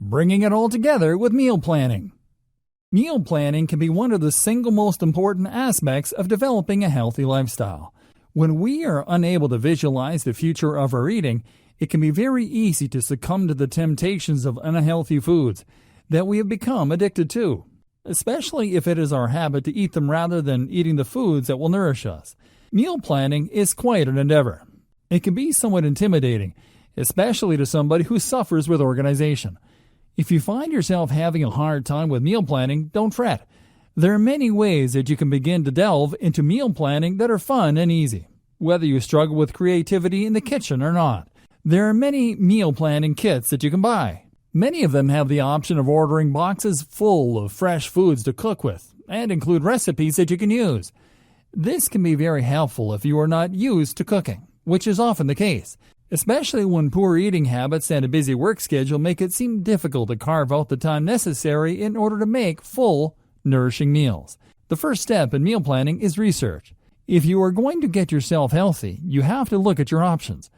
Bringing it all together with meal planning. Meal planning can be one of the single most important aspects of developing a healthy lifestyle. When we are unable to visualize the future of our eating, it can be very easy to succumb to the temptations of unhealthy foods that we have become addicted to, especially if it is our habit to eat them rather than eating the foods that will nourish us. Meal planning is quite an endeavor. It can be somewhat intimidating, especially to somebody who suffers with organization. If you find yourself having a hard time with meal planning, don't fret. There are many ways that you can begin to delve into meal planning that are fun and easy, whether you struggle with creativity in the kitchen or not. There are many meal planning kits that you can buy. Many of them have the option of ordering boxes full of fresh foods to cook with and include recipes that you can use. This can be very helpful if you are not used to cooking, which is often the case, especially when poor eating habits and a busy work schedule make it seem difficult to carve out the time necessary in order to make full, nourishing meals. The first step in meal planning is research. If you are going to get yourself healthy, you have to look at your options.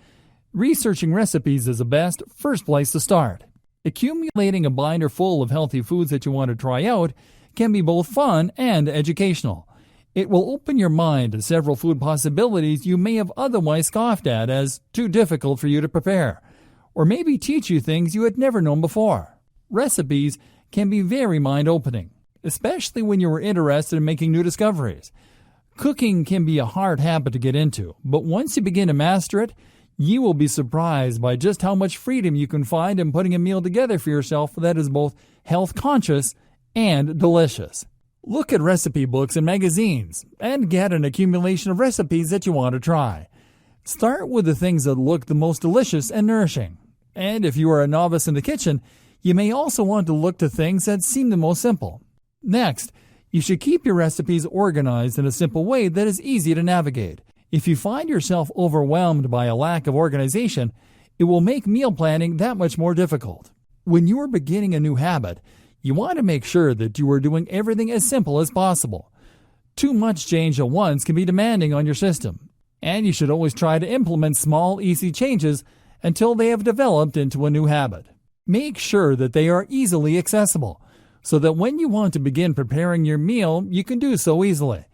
Researching recipes is the best first place to start. Accumulating a binder full of healthy foods that you want to try out can be both fun and educational. It will open your mind to several food possibilities you may have otherwise scoffed at as too difficult for you to prepare, or maybe teach you things you had never known before. Recipes can be very mind-opening, especially when you are interested in making new discoveries. Cooking can be a hard habit to get into, but once you begin to master it, you will be surprised by just how much freedom you can find in putting a meal together for yourself that is both health-conscious and delicious. Look at recipe books and magazines and get an accumulation of recipes that you want to try. Start with the things that look the most delicious and nourishing. And if you are a novice in the kitchen, you may also want to look to things that seem the most simple. Next, you should keep your recipes organized in a simple way that is easy to navigate. If you find yourself overwhelmed by a lack of organization, it will make meal planning that much more difficult. When you are beginning a new habit, you want to make sure that you are doing everything as simple as possible. Too much change at once can be demanding on your system, and you should always try to implement small, easy changes until they have developed into a new habit. Make sure that they are easily accessible, so that when you want to begin preparing your meal, you can do so easily.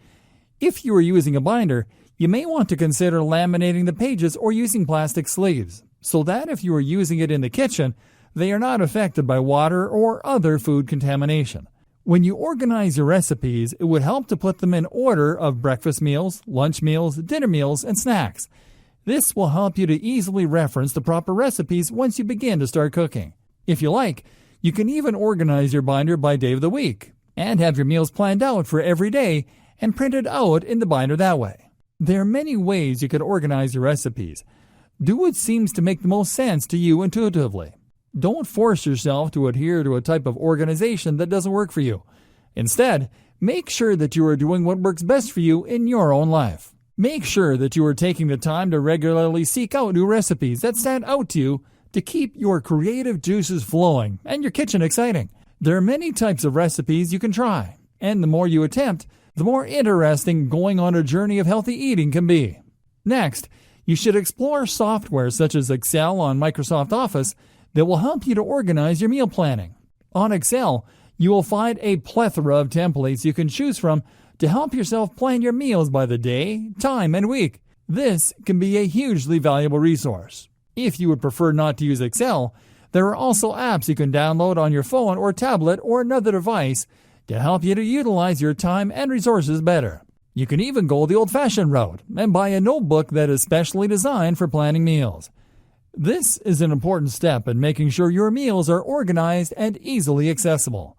If you are using a binder, you may want to consider laminating the pages or using plastic sleeves, so that if you are using it in the kitchen, they are not affected by water or other food contamination. When you organize your recipes, it would help to put them in order of breakfast meals, lunch meals, dinner meals, and snacks. This will help you to easily reference the proper recipes once you begin to start cooking. If you like, you can even organize your binder by day of the week and have your meals planned out for every day and printed out in the binder that way. There are many ways you can organize your recipes. Do what seems to make the most sense to you intuitively. Don't force yourself to adhere to a type of organization that doesn't work for you. Instead, make sure that you are doing what works best for you in your own life. Make sure that you are taking the time to regularly seek out new recipes that stand out to you to keep your creative juices flowing and your kitchen exciting. There are many types of recipes you can try, and the more you attempt, the more interesting going on a journey of healthy eating can be. Next, you should explore software such as Excel on Microsoft Office that will help you to organize your meal planning. On Excel, you will find a plethora of templates you can choose from to help yourself plan your meals by the day, time, and week. This can be a hugely valuable resource. If you would prefer not to use Excel, there are also apps you can download on your phone or tablet or another device to help you to utilize your time and resources better. You can even go the old-fashioned route and buy a notebook that is specially designed for planning meals. This is an important step in making sure your meals are organized and easily accessible.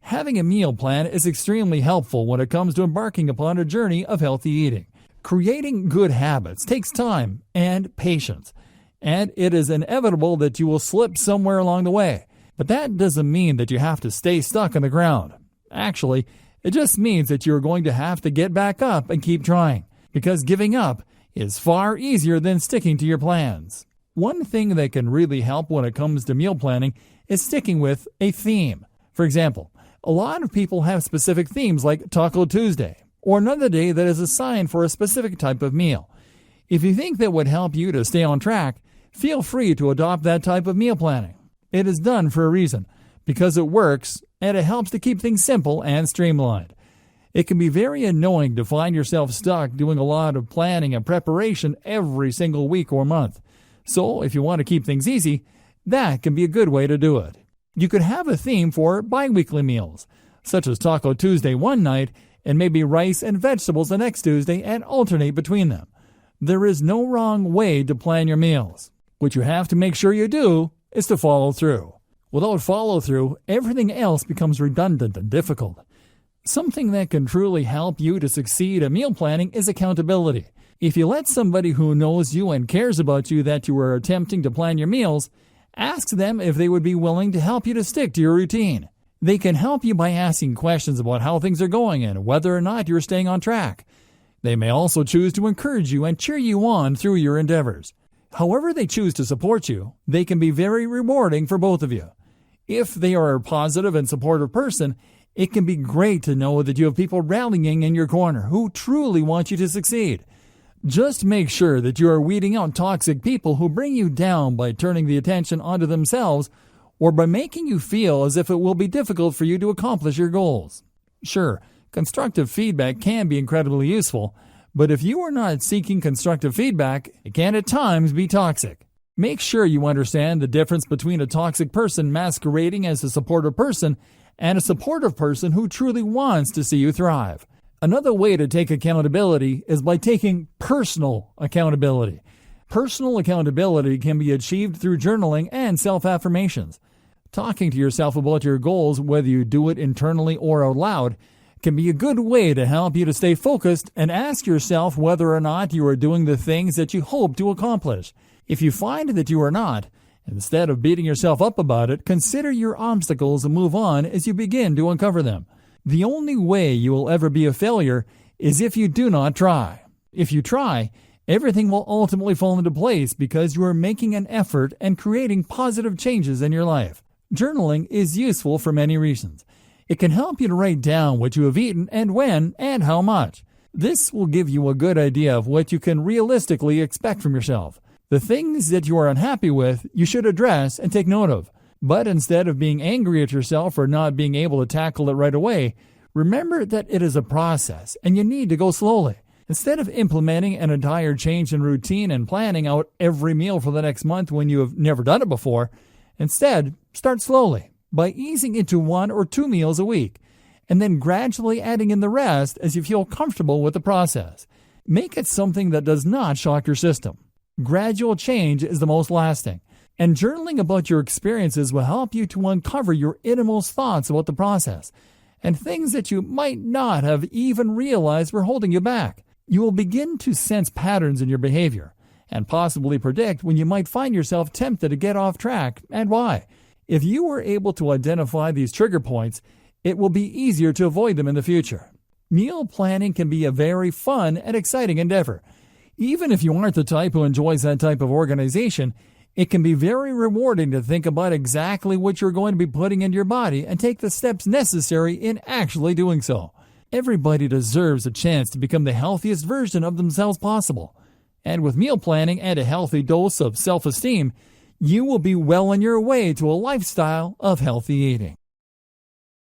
Having a meal plan is extremely helpful when it comes to embarking upon a journey of healthy eating. Creating good habits takes time and patience, and it is inevitable that you will slip somewhere along the way. But that doesn't mean that you have to stay stuck on the ground. Actually, it just means that you're going to have to get back up and keep trying, because giving up is far easier than sticking to your plans. One thing that can really help when it comes to meal planning is sticking with a theme. For example, a lot of people have specific themes like Taco Tuesday, or another day that is assigned for a specific type of meal. If you think that would help you to stay on track, feel free to adopt that type of meal planning. It is done for a reason, because it works and it helps to keep things simple and streamlined. It can be very annoying to find yourself stuck doing a lot of planning and preparation every single week or month. So if you want to keep things easy, that can be a good way to do it. You could have a theme for bi-weekly meals, such as Taco Tuesday one night and maybe rice and vegetables the next Tuesday and alternate between them. There is no wrong way to plan your meals. What you have to make sure you do is to follow through. Without follow-through, everything else becomes redundant and difficult. Something that can truly help you to succeed at meal planning is accountability. If you let somebody who knows you and cares about you that you are attempting to plan your meals, ask them if they would be willing to help you to stick to your routine. They can help you by asking questions about how things are going and whether or not you're staying on track. They may also choose to encourage you and cheer you on through your endeavors. However they choose to support you, they can be very rewarding for both of you. If they are a positive and supportive person, it can be great to know that you have people rallying in your corner who truly want you to succeed. Just make sure that you are weeding out toxic people who bring you down by turning the attention onto themselves or by making you feel as if it will be difficult for you to accomplish your goals. Sure, constructive feedback can be incredibly useful, but if you are not seeking constructive feedback, it can at times be toxic. Make sure you understand the difference between a toxic person masquerading as a supportive person and a supportive person who truly wants to see you thrive. Another way to take accountability is by taking personal accountability. Personal accountability can be achieved through journaling and self-affirmations. Talking to yourself about your goals, whether you do it internally or out loud, can be a good way to help you to stay focused and ask yourself whether or not you are doing the things that you hope to accomplish. If you find that you are not, instead of beating yourself up about it, consider your obstacles and move on as you begin to uncover them. The only way you will ever be a failure is if you do not try. If you try, everything will ultimately fall into place because you are making an effort and creating positive changes in your life. Journaling is useful for many reasons. It can help you to write down what you have eaten and when and how much. This will give you a good idea of what you can realistically expect from yourself. The things that you are unhappy with, you should address and take note of. But instead of being angry at yourself for not being able to tackle it right away, remember that it is a process and you need to go slowly. Instead of implementing an entire change in routine and planning out every meal for the next month when you have never done it before, instead, start slowly by easing into 1 or 2 meals a week, and then gradually adding in the rest as you feel comfortable with the process. Make it something that does not shock your system. Gradual change is the most lasting, and journaling about your experiences will help you to uncover your innermost thoughts about the process and things that you might not have even realized were holding you back. You will begin to sense patterns in your behavior and possibly predict when you might find yourself tempted to get off track and why. If you are able to identify these trigger points, it will be easier to avoid them in the future. Meal planning can be a very fun and exciting endeavor. Even if you aren't the type who enjoys that type of organization, it can be very rewarding to think about exactly what you're going to be putting into your body and take the steps necessary in actually doing so. Everybody deserves a chance to become the healthiest version of themselves possible. And with meal planning and a healthy dose of self-esteem, you will be well on your way to a lifestyle of healthy eating.